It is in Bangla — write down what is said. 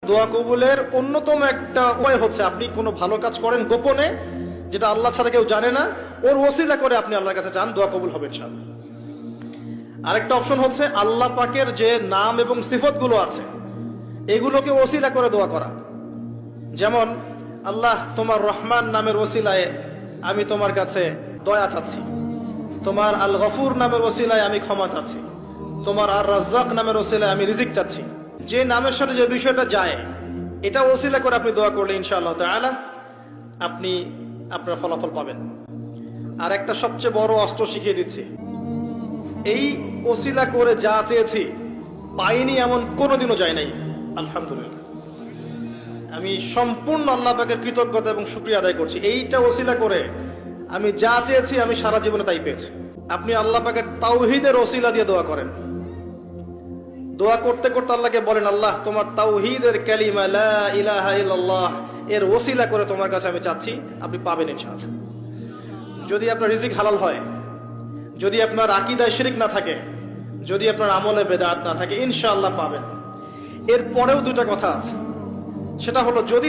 দোয়া কবুলের অন্যতম একটা উপায় হচ্ছে আপনি কোনো ভালো কাজ করেন গোপনে, যেটা আল্লাহ ছাড়া কেউ জানে না, ওর ওসিলা করে আপনি আল্লাহর কাছে চান, দোয়া কবুল হবে ইনশাআল্লাহ। আরেকটা অপশন হচ্ছে আল্লাহ পাকের যে নাম এবং সিফত গুলো আছে এগুলোকে ওসিলা করে দোয়া করা। যেমন আল্লাহ তোমার রহমান নামের ওসিলায় আমি তোমার কাছে দয়া চাচ্ছি, তোমার আল গফুর নামের ওসিলায় আমি ক্ষমা চাচ্ছি, তোমার আর রাজ্জাক নামের ওসিলায় আমি রিজিক চাচ্ছি। যে নামের সাথে যে বিষয়টা যায় এটা ওসিলা করে আপনি দোয়া করলে ইনশাআল্লাহ তাআলা আপনি আপনার ফলাফল পাবেন। আর একটা সবচেয়ে বড় অস্ত্র শিখিয়ে দিচ্ছি, এই ওসিলা করে যা চেয়েছি পাইনি এমন কোনোদিনও যায় নাই, আলহামদুলিল্লাহ। আমি সম্পূর্ণ আল্লাহ পাকের কৃতজ্ঞতা এবং শুকরিয়া আদায় করছি। এইটা ওসিলা করে আমি যা চেয়েছি আমি সারা জীবনে তাই পেয়েছি। আপনি আল্লাহ পাকের তাওহীদের ওসিলা দিয়ে দোয়া করেন, দোয়া করতে করতে আল্লাহকে বলেন, আল্লাহ তোমার তাওহীদের কালিমা লা ইলাহা ইল্লাল্লাহ এর ওসিলা করে তোমার কাছে আমি চাচ্ছি, আপনি পাবেন ইনশাআল্লাহ। যদি আপনার রিজিক হালাল হয়, যদি আপনার আকীদায় শিরক না থাকে, যদি আপনার আমলে বেদাত না থাকে, ইনশাআল্লাহ পাবেন। এর পরেও দুটা কথা আছে, সেটা হলো যদি